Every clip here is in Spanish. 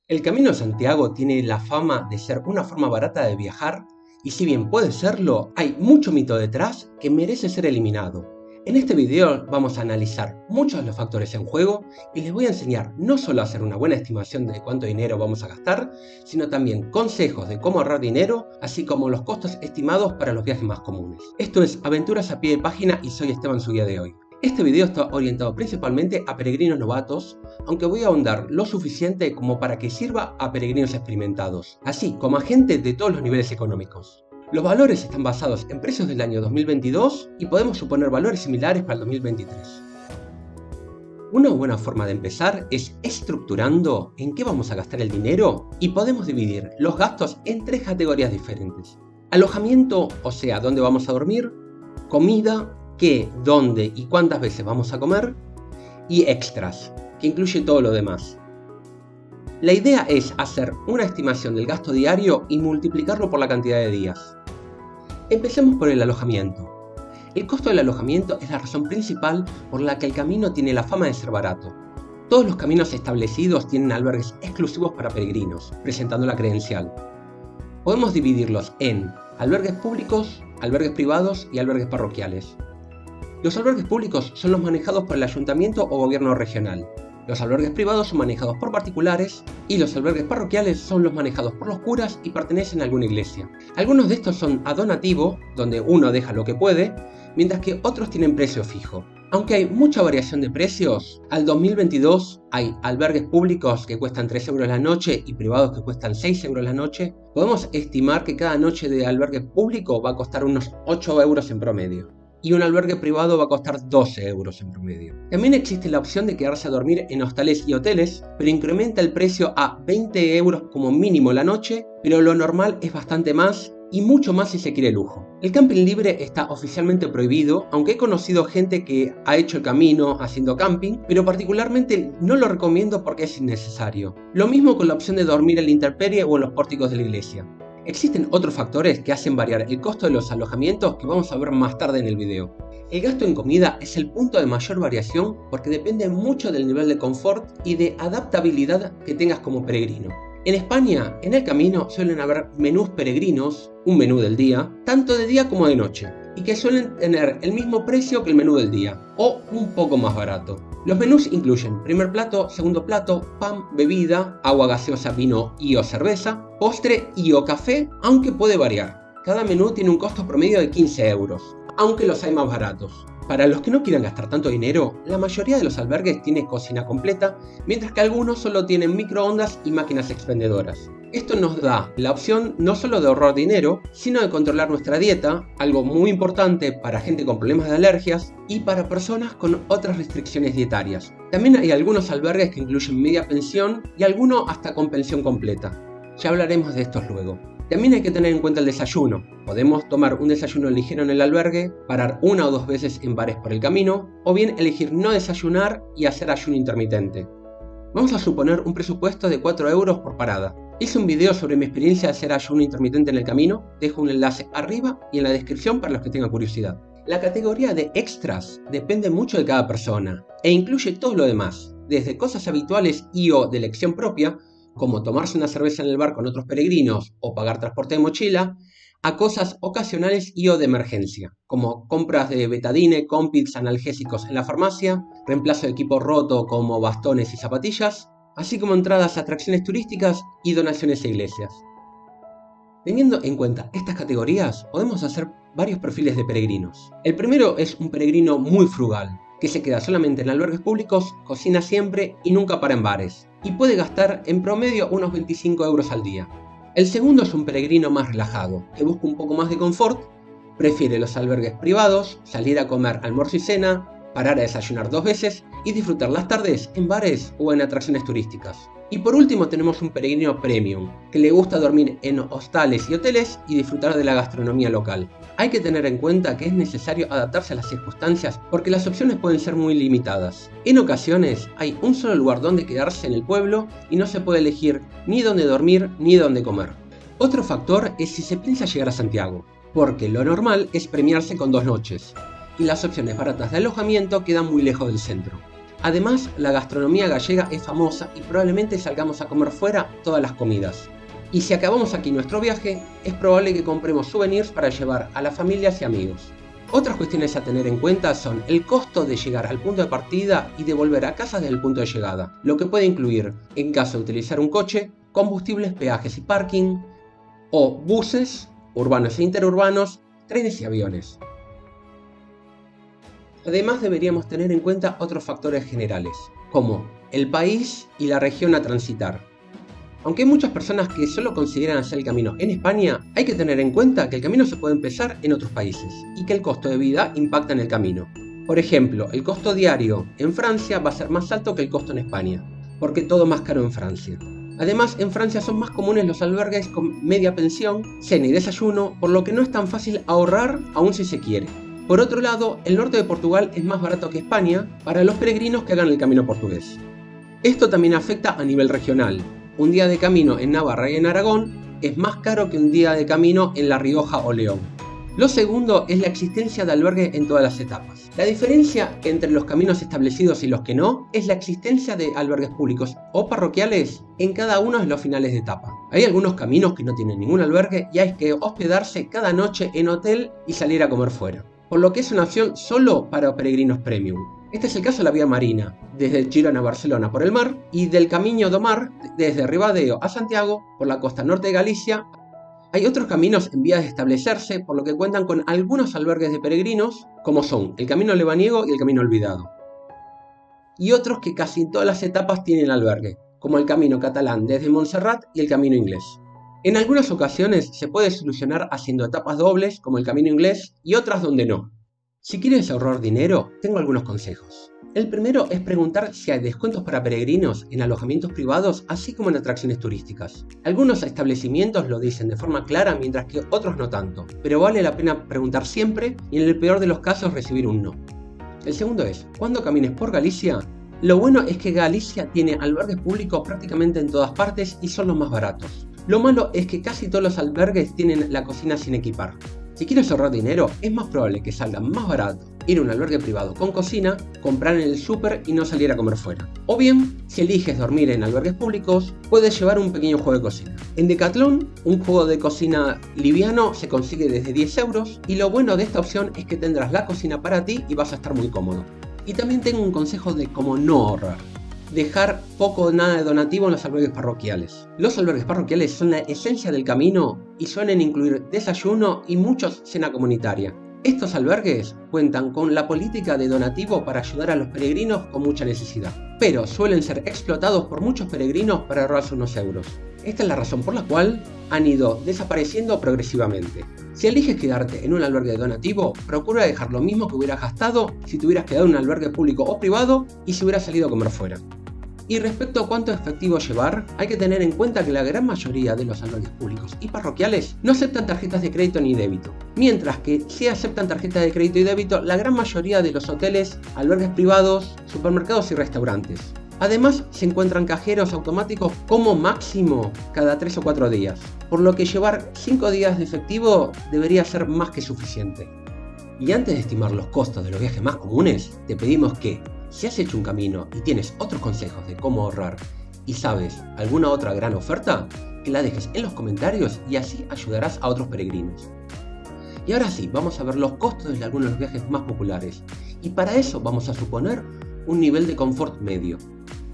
El Camino de Santiago tiene la fama de ser una forma barata de viajar y si bien puede serlo, hay mucho mito detrás que merece ser eliminado. En este video vamos a analizar muchos de los factores en juego y les voy a enseñar no solo a hacer una buena estimación de cuánto dinero vamos a gastar, sino también consejos de cómo ahorrar dinero, así como los costos estimados para los viajes más comunes. Esto es Aventuras a pie de página y soy Esteban, su guía de hoy. Este video está orientado principalmente a peregrinos novatos, aunque voy a ahondar lo suficiente como para que sirva a peregrinos experimentados, así como a gente de todos los niveles económicos. Los valores están basados en precios del año 2022 y podemos suponer valores similares para el 2023. Una buena forma de empezar es estructurando en qué vamos a gastar el dinero y podemos dividir los gastos en tres categorías diferentes. Alojamiento, o sea, dónde vamos a dormir, comida, qué, dónde y cuántas veces vamos a comer, y extras, que incluye todo lo demás. La idea es hacer una estimación del gasto diario y multiplicarlo por la cantidad de días. Empecemos por el alojamiento. El costo del alojamiento es la razón principal por la que el camino tiene la fama de ser barato. Todos los caminos establecidos tienen albergues exclusivos para peregrinos, presentando la credencial. Podemos dividirlos en albergues públicos, albergues privados y albergues parroquiales. Los albergues públicos son los manejados por el ayuntamiento o gobierno regional. Los albergues privados son manejados por particulares y los albergues parroquiales son los manejados por los curas y pertenecen a alguna iglesia. Algunos de estos son a donativo, donde uno deja lo que puede, mientras que otros tienen precio fijo. Aunque hay mucha variación de precios, al 2022 hay albergues públicos que cuestan 3 euros la noche y privados que cuestan 6 euros la noche. Podemos estimar que cada noche de albergue público va a costar unos 8 euros en promedio. Y un albergue privado va a costar 12 euros en promedio. También existe la opción de quedarse a dormir en hostales y hoteles, pero incrementa el precio a 20 euros como mínimo la noche, pero lo normal es bastante más y mucho más si se quiere lujo. El camping libre está oficialmente prohibido, aunque he conocido gente que ha hecho el camino haciendo camping, pero particularmente no lo recomiendo porque es innecesario. Lo mismo con la opción de dormir en la intemperie o en los pórticos de la iglesia. Existen otros factores que hacen variar el costo de los alojamientos que vamos a ver más tarde en el video. El gasto en comida es el punto de mayor variación porque depende mucho del nivel de confort y de adaptabilidad que tengas como peregrino. En España, en el camino suelen haber menús peregrinos, un menú del día, tanto de día como de noche, y que suelen tener el mismo precio que el menú del día, o un poco más barato. Los menús incluyen primer plato, segundo plato, pan, bebida, agua gaseosa, vino y o cerveza, postre y o café, aunque puede variar. Cada menú tiene un costo promedio de 15 euros, aunque los hay más baratos. Para los que no quieran gastar tanto dinero, la mayoría de los albergues tiene cocina completa, mientras que algunos solo tienen microondas y máquinas expendedoras. Esto nos da la opción no solo de ahorrar dinero, sino de controlar nuestra dieta, algo muy importante para gente con problemas de alergias y para personas con otras restricciones dietarias. También hay algunos albergues que incluyen media pensión y algunos hasta con pensión completa. Ya hablaremos de estos luego. También hay que tener en cuenta el desayuno. Podemos tomar un desayuno ligero en el albergue, parar una o dos veces en bares por el camino, o bien elegir no desayunar y hacer ayuno intermitente. Vamos a suponer un presupuesto de 4 euros por parada. Hice un video sobre mi experiencia de hacer ayuno intermitente en el camino, dejo un enlace arriba y en la descripción para los que tengan curiosidad. La categoría de extras depende mucho de cada persona, e incluye todo lo demás, desde cosas habituales y o de elección propia, como tomarse una cerveza en el bar con otros peregrinos o pagar transporte de mochila, a cosas ocasionales y o de emergencia, como compras de betadine, Compeeds, analgésicos en la farmacia, reemplazo de equipo roto como bastones y zapatillas, así como entradas a atracciones turísticas y donaciones a iglesias. Teniendo en cuenta estas categorías, podemos hacer varios perfiles de peregrinos. El primero es un peregrino muy frugal, que se queda solamente en albergues públicos, cocina siempre y nunca para en bares, y puede gastar en promedio unos 25 euros al día. El segundo es un peregrino más relajado, que busca un poco más de confort, prefiere los albergues privados, salir a comer almuerzo y cena, parar a desayunar 2 veces y disfrutar las tardes en bares o en atracciones turísticas. Y por último tenemos un peregrino premium, que le gusta dormir en hostales y hoteles y disfrutar de la gastronomía local. Hay que tener en cuenta que es necesario adaptarse a las circunstancias porque las opciones pueden ser muy limitadas. En ocasiones hay un solo lugar donde quedarse en el pueblo y no se puede elegir ni dónde dormir ni dónde comer. Otro factor es si se piensa llegar a Santiago, porque lo normal es premiarse con 2 noches, y las opciones baratas de alojamiento quedan muy lejos del centro. Además, la gastronomía gallega es famosa y probablemente salgamos a comer fuera todas las comidas. Y si acabamos aquí nuestro viaje, es probable que compremos souvenirs para llevar a las familias y amigos. Otras cuestiones a tener en cuenta son el costo de llegar al punto de partida y de volver a casa desde el punto de llegada, lo que puede incluir, en caso de utilizar un coche, combustibles, peajes y parking, o buses, urbanos e interurbanos, trenes y aviones. Además deberíamos tener en cuenta otros factores generales, como el país y la región a transitar. Aunque hay muchas personas que solo consideran hacer el camino en España, hay que tener en cuenta que el camino se puede empezar en otros países y que el costo de vida impacta en el camino. Por ejemplo, el costo diario en Francia va a ser más alto que el costo en España, porque todo es más caro en Francia. Además, en Francia son más comunes los albergues con media pensión, cena y desayuno, por lo que no es tan fácil ahorrar aún si se quiere. Por otro lado, el norte de Portugal es más barato que España para los peregrinos que hagan el camino portugués. Esto también afecta a nivel regional. Un día de camino en Navarra y en Aragón es más caro que un día de camino en La Rioja o León. Lo segundo es la existencia de albergue en todas las etapas. La diferencia entre los caminos establecidos y los que no es la existencia de albergues públicos o parroquiales en cada uno de los finales de etapa. Hay algunos caminos que no tienen ningún albergue y hay que hospedarse cada noche en hotel y salir a comer fuera, por lo que es una opción solo para peregrinos premium. Este es el caso de la vía marina, desde el Girona a Barcelona por el mar, y del Camino do Mar, desde Ribadeo a Santiago, por la costa norte de Galicia. Hay otros caminos en vías de establecerse, por lo que cuentan con algunos albergues de peregrinos, como son el Camino Lebaniego y el Camino Olvidado. Y otros que casi en todas las etapas tienen albergue, como el Camino Catalán desde Montserrat y el Camino Inglés. En algunas ocasiones se puede solucionar haciendo etapas dobles, como el Camino Inglés, y otras donde no. Si quieres ahorrar dinero, tengo algunos consejos. El primero es preguntar si hay descuentos para peregrinos en alojamientos privados, así como en atracciones turísticas. Algunos establecimientos lo dicen de forma clara, mientras que otros no tanto, pero vale la pena preguntar siempre y en el peor de los casos recibir un no. El segundo es, cuando camines por Galicia, lo bueno es que Galicia tiene albergues públicos prácticamente en todas partes y son los más baratos. Lo malo es que casi todos los albergues tienen la cocina sin equipar. Si quieres ahorrar dinero, es más probable que salga más barato ir a un albergue privado con cocina, comprar en el súper y no salir a comer fuera. O bien, si eliges dormir en albergues públicos, puedes llevar un pequeño juego de cocina. En Decathlon, un juego de cocina liviano se consigue desde 10 euros y lo bueno de esta opción es que tendrás la cocina para ti y vas a estar muy cómodo. Y también tengo un consejo de cómo no ahorrar. Dejar poco o nada de donativo en los albergues parroquiales. Los albergues parroquiales son la esencia del camino y suelen incluir desayuno y muchos cena comunitaria. Estos albergues cuentan con la política de donativo para ayudar a los peregrinos con mucha necesidad, pero suelen ser explotados por muchos peregrinos para ahorrarse unos euros. Esta es la razón por la cual han ido desapareciendo progresivamente. Si eliges quedarte en un albergue donativo, procura dejar lo mismo que hubieras gastado si te hubieras quedado en un albergue público o privado y si hubieras salido a comer fuera. Y respecto a cuánto efectivo llevar, hay que tener en cuenta que la gran mayoría de los albergues públicos y parroquiales no aceptan tarjetas de crédito ni débito, mientras que sí aceptan tarjetas de crédito y débito la gran mayoría de los hoteles, albergues privados, supermercados y restaurantes. Además, se encuentran cajeros automáticos como máximo cada 3 o 4 días, por lo que llevar 5 días de efectivo debería ser más que suficiente. Y antes de estimar los costos de los viajes más comunes, te pedimos que, si has hecho un camino y tienes otros consejos de cómo ahorrar y sabes alguna otra gran oferta, que la dejes en los comentarios y así ayudarás a otros peregrinos. Y ahora sí, vamos a ver los costos de algunos de los viajes más populares. Y para eso vamos a suponer un nivel de confort medio.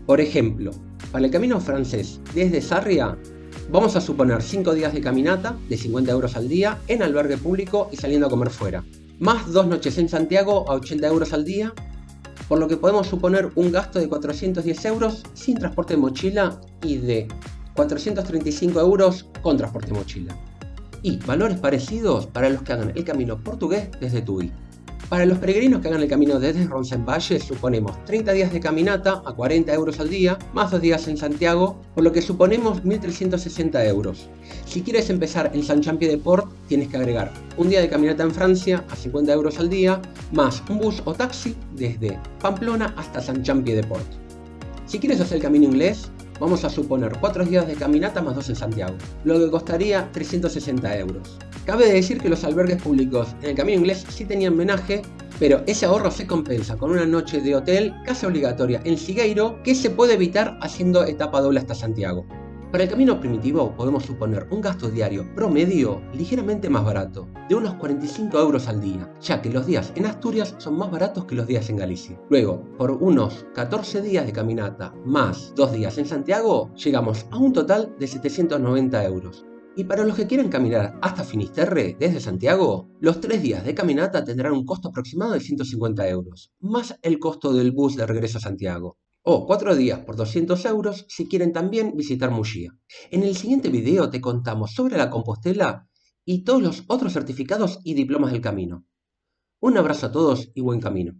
Por ejemplo, para el camino francés desde Sarria, vamos a suponer 5 días de caminata de 50 euros al día en albergue público y saliendo a comer fuera, más 2 noches en Santiago a 80 euros al día, por lo que podemos suponer un gasto de 410 euros sin transporte de mochila y de 435 euros con transporte de mochila. Y valores parecidos para los que hagan el camino portugués desde Tui. Para los peregrinos que hagan el camino desde Roncesvalles suponemos 30 días de caminata a 40 euros al día, más 2 días en Santiago, por lo que suponemos 1.360 euros. Si quieres empezar en Saint-Jean-Pied-de-Port, tienes que agregar un día de caminata en Francia a 50 euros al día, más un bus o taxi desde Pamplona hasta Saint-Jean-Pied-de-Port. Si quieres hacer el camino inglés, vamos a suponer 4 días de caminata más 2 en Santiago, lo que costaría 360 euros. Cabe decir que los albergues públicos en el camino inglés sí tenían menaje, Pero ese ahorro se compensa con una noche de hotel casi obligatoria en Sigueiro que se puede evitar haciendo etapa doble hasta Santiago. Para el camino primitivo podemos suponer un gasto diario promedio ligeramente más barato, de unos 45 euros al día, ya que los días en Asturias son más baratos que los días en Galicia. Luego, por unos 14 días de caminata más 2 días en Santiago, llegamos a un total de 790 euros. Y para los que quieran caminar hasta Finisterre desde Santiago, los 3 días de caminata tendrán un costo aproximado de 150 euros, más el costo del bus de regreso a Santiago. O 4 días por 200 euros si quieren también visitar Muxía. En el siguiente video te contamos sobre la Compostela y todos los otros certificados y diplomas del camino. Un abrazo a todos y buen camino.